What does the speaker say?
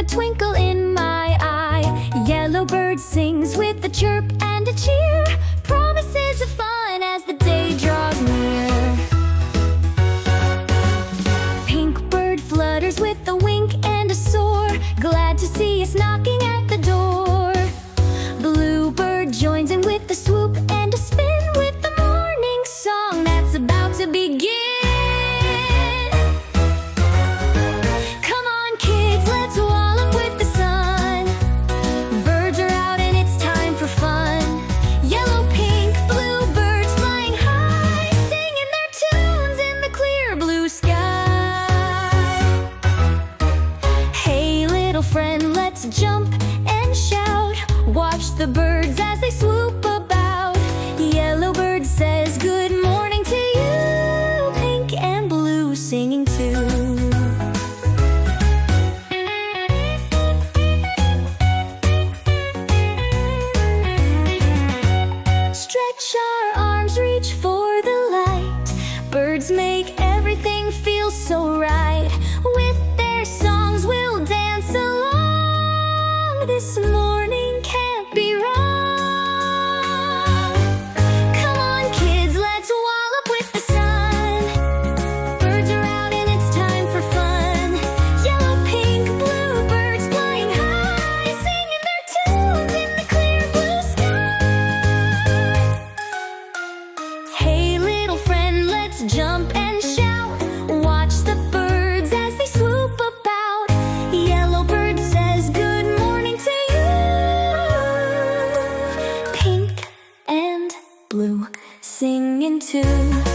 twinkle in my eye. Yellow bird sings with a chirp and a cheer, promises of fun as the day draws near. Pink bird flutters with a wink and a soar, glad to see us knocking at the door. Blue bird joins in with a swoop and a spin, with the morning song that's about to begin. Come on kids, let's wallop with the sun. Birds are out and it's time for fun. Yellow, pink, blue birds flying high, singing their tunes in the clear blue sky. Hey little friend, let's jump and shout, watch the birds as they swoop about. Yellow bird says good morning to you, pink and blue singing too. Stretch our arms, reach for the light. Birds make everything feel so right. With their songs we'll dance along. This morning can't be wrong. Come on kids, let's wallop with the sun. Birds are out and it's time for fun. Yellow, pink, blue birds flying high, singing their tunes in the clear blue sky. Hey little friend, let's jump and shout, watch the birds as they swoop about. Yellow bird says good morning to you, pink and blue singing too.